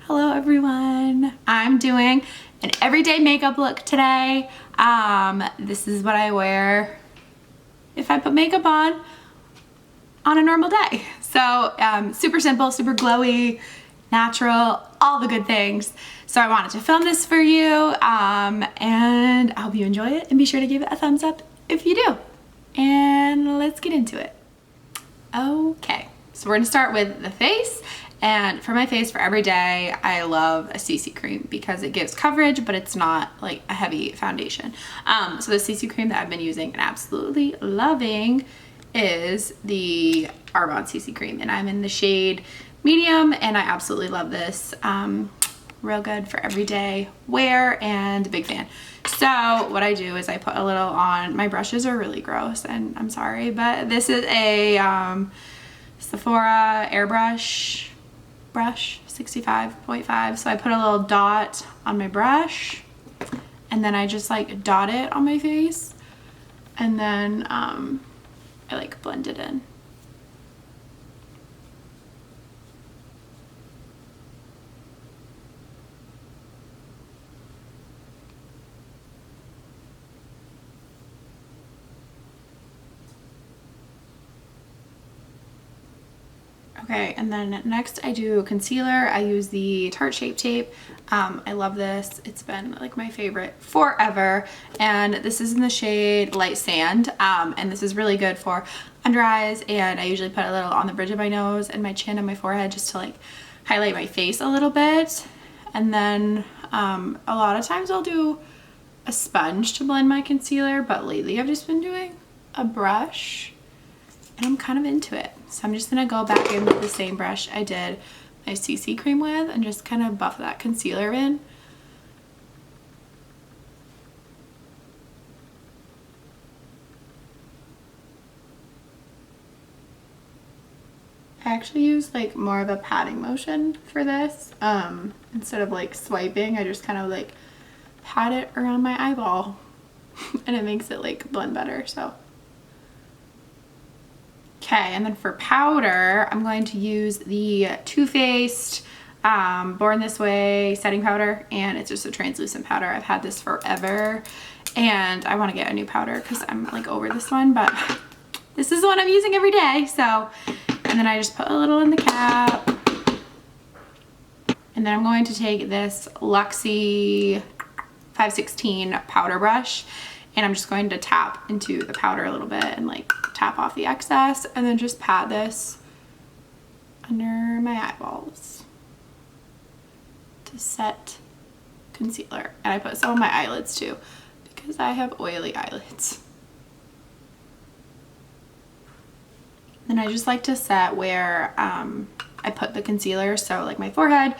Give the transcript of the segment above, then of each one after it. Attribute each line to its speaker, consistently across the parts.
Speaker 1: Hello everyone. I'm doing an everyday makeup look today. This is what I wear if I put makeup on a normal day. So super simple, super glowy, natural, all the good things. So I wanted to film this for you and I hope you enjoy it, and be sure to give it a thumbs up if you do. And let's get into it. Okay, so we're gonna start with the face. And for my face, for every day, I love a CC cream because it gives coverage, but it's not like a heavy foundation. So the CC cream that I've been using and absolutely loving is the Arbonne CC cream, and I'm in the shade medium, and I absolutely love this. Real good for everyday wear and a big fan. So what I do is I put a little on. My brushes are really gross, and I'm sorry, but this is a Sephora airbrush brush 65.5. So I put a little dot on my brush, and then I just like dot it on my face, and then I like blend it in. Okay, and then next I do concealer. I use the Tarte Shape Tape. I love this. It's been like my favorite forever. And this is in the shade Light Sand. And this is really good for under eyes. And I usually put a little on the bridge of my nose and my chin and my forehead just to like highlight my face a little bit. And then a lot of times I'll do a sponge to blend my concealer, but lately I've just been doing a brush. And I'm kind of into it. So I'm just gonna go back in with the same brush I did my CC cream with and just kind of buff that concealer in. I actually use like more of a patting motion for this. Instead of like swiping, I just kind of like pat it around my eyeball and it makes it like blend better, so. Okay, and then for powder, I'm going to use the Too Faced Born This Way setting powder, and it's just a translucent powder. I've had this forever, and I want to get a new powder because I'm like over this one, but this is the one I'm using every day. So, and then I just put a little in the cap, and then I'm going to take this Luxie 516 powder brush, and I'm just going to tap into the powder a little bit and like tap off the excess, and then just pat this under my eyeballs to set concealer. And I put some on my eyelids too because I have oily eyelids. Then I just like to set where I put the concealer, so like my forehead,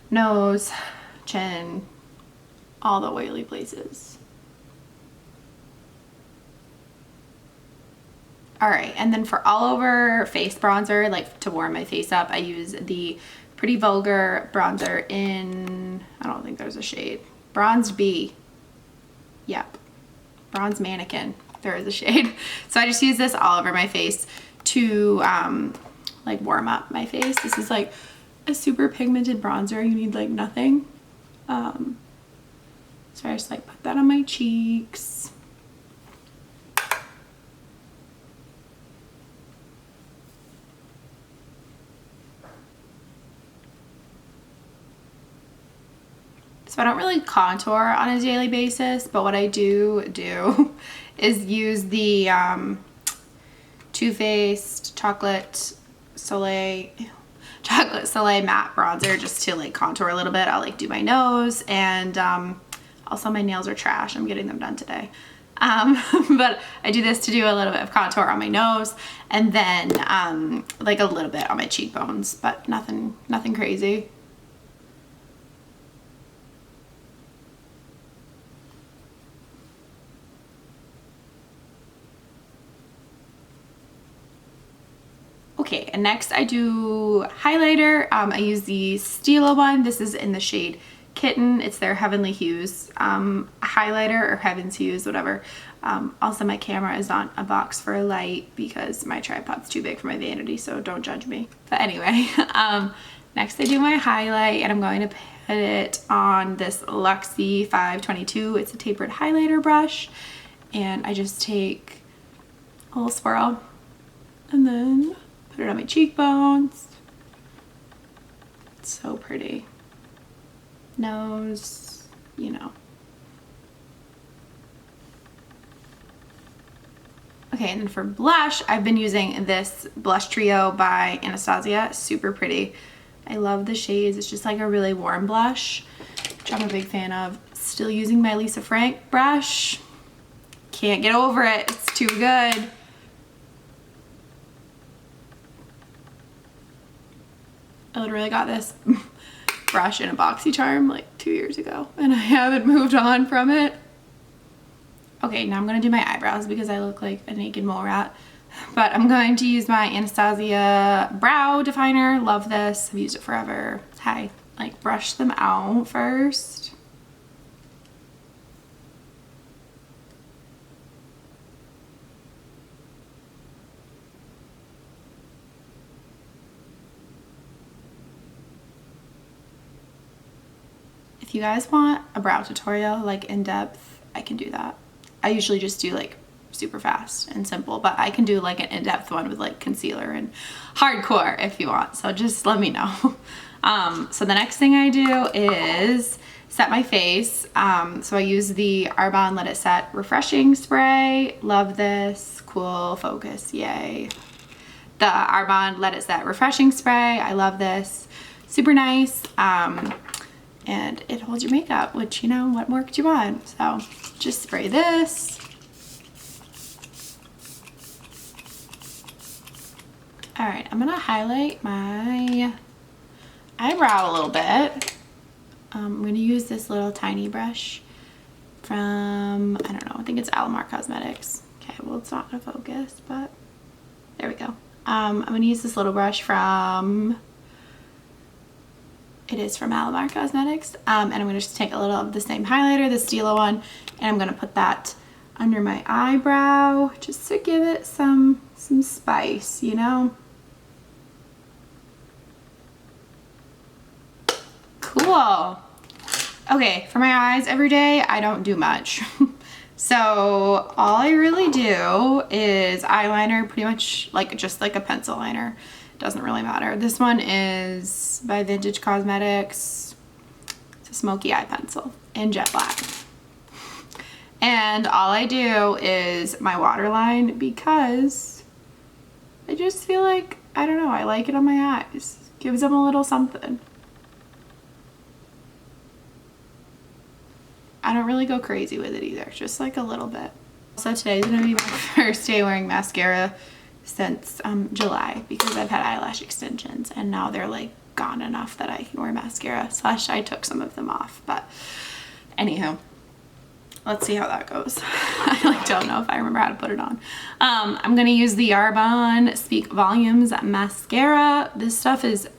Speaker 1: nose, chin, all the oily places. All right, and then for all over face bronzer, like to warm my face up, I use the Pretty Vulgar bronzer in, I don't think there's a shade, Bronzed Bee. Yep, Bronze Mannequin, there is a shade. So I just use this all over my face to like warm up my face. This is like a super pigmented bronzer. You need like nothing. So I just like put that on my cheeks. So I don't really contour on a daily basis, but what I do is use the Too Faced Chocolate Soleil matte bronzer just to like contour a little bit. I'll like do my nose, and also my nails are trash. I'm getting them done today. But I do this to do a little bit of contour on my nose, and then like a little bit on my cheekbones, but nothing crazy. Okay, and next I do highlighter. I use the Stila one. This is in the shade Kitten. It's their Heavenly Hues highlighter, or Heaven's Hues, whatever. Also, my camera is on a box for a light because my tripod's too big for my vanity, so don't judge me. But anyway, Next I do my highlight, and I'm going to put it on this Luxie 522. It's a tapered highlighter brush, and I just take a little swirl and then put it on my cheekbones. It's so pretty. Nose, you know. Okay, and then for blush, I've been using this blush trio by Anastasia. Super pretty. I love the shades. It's just like a really warm blush, which I'm a big fan of. Still using my Lisa Frank brush. Can't get over it. It's too good. I literally got this brush in a BoxyCharm like 2 years ago, and I haven't moved on from it. Okay, now I'm gonna do my eyebrows because I look like a naked mole rat. But I'm going to use my Anastasia brow definer. Love this. I've used it forever. I like brush them out first. If you guys want a brow tutorial, like in depth, I can do that. I usually just do like super fast and simple, but I can do like an in-depth one with like concealer and hardcore if you want, so just let me know. So the next thing I do is set my face. So I use the Arbonne Let It Set Refreshing Spray. Love this. Cool focus, yay. The Arbonne Let It Set Refreshing Spray, I love this. Super nice. And it holds your makeup, which, you know, what more could you want? So just spray this. All right, I'm gonna highlight my eyebrow a little bit. I'm gonna use this little tiny brush from, I don't know, I think it's Alamar Cosmetics. Okay, well, it's not gonna focus, but there we go. I'm gonna use this little brush from, it is from Alamar Cosmetics, and I'm gonna just take a little of the same highlighter, the Stila one, and I'm gonna put that under my eyebrow just to give it some spice, you know? Cool. Okay, for my eyes every day, I don't do much. So all I really do is eyeliner, pretty much like just like a pencil liner. Doesn't really matter. This one is by Vintage Cosmetics. It's a smoky eye pencil in jet black. And all I do is my waterline because I just feel like, I don't know, I like it on my eyes. Gives them a little something. I don't really go crazy with it either, just like a little bit. So today's gonna be my first day wearing mascara since July because I've had eyelash extensions and now they're like gone enough that I can wear mascara. Slash I took some of them off, but anywho, let's see how that goes. I like don't know if I remember how to put it on. I'm gonna use the Arbonne Speak Volumes mascara. This stuff is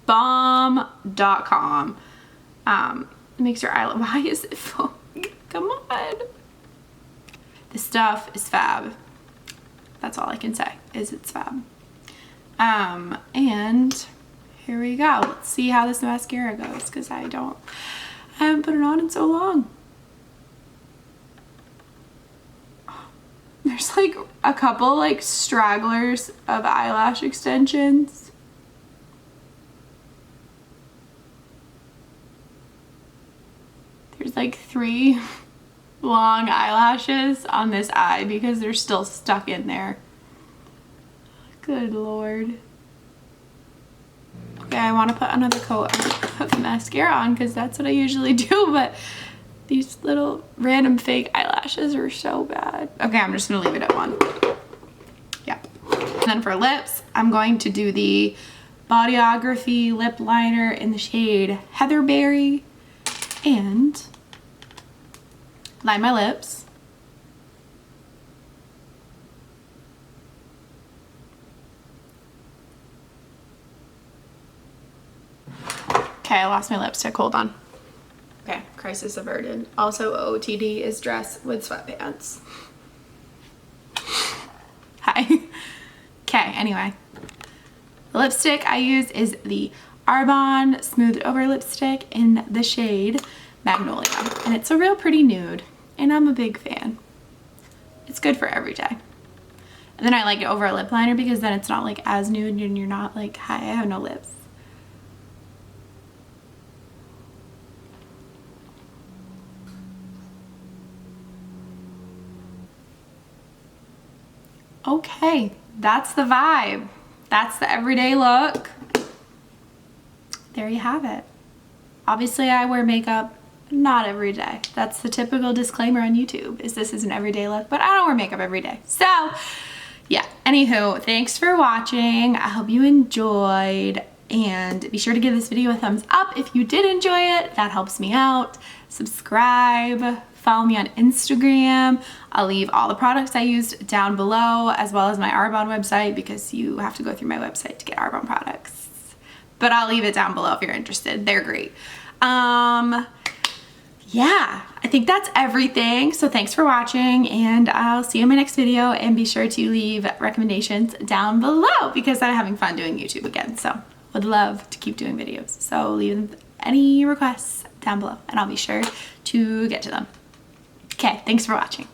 Speaker 1: bomb.com. It makes your eyelid, why is it full? Come on. This stuff is fab. That's all I can say, is it's fab. And here we go. Let's see how this mascara goes, because I haven't put it on in so long. There's like a couple like stragglers of eyelash extensions. There's like 3 long eyelashes on this eye because they're still stuck in there. Good Lord. Okay, I want to put another coat of mascara on because that's what I usually do, but these little random fake eyelashes are so bad. Okay, I'm just gonna leave it at 1. Yep. And then for lips, I'm going to do the Bodyography lip liner in the shade Heatherberry and line my lips. Okay, I lost my lipstick, hold on. Okay, crisis averted. Also, OOTD is dressed with sweatpants. Hi. Okay, anyway. The lipstick I use is the Arbonne Smooth Over Lipstick in the shade Magnolia. And it's a real pretty nude, and I'm a big fan. It's good for every day. And then I like it over a lip liner because then it's not like as nude and you're not like, hi, I have no lips. Okay, that's the vibe. That's the everyday look. There you have it. Obviously I wear makeup not every day. That's the typical disclaimer on YouTube, is this is an everyday look, but I don't wear makeup every day. So yeah, anywho, thanks for watching. I hope you enjoyed, and be sure to give this video a thumbs up if you did enjoy it. That helps me out. Subscribe, follow me on Instagram. I'll leave all the products I used down below, as well as my Arbonne website, because you have to go through my website to get Arbonne products. But I'll leave it down below if you're interested. They're great. Yeah, I think that's everything. So thanks for watching, and I'll see you in my next video, and be sure to leave recommendations down below because I'm having fun doing YouTube again. So would love to keep doing videos. So leave any requests down below and I'll be sure to get to them. Okay, thanks for watching.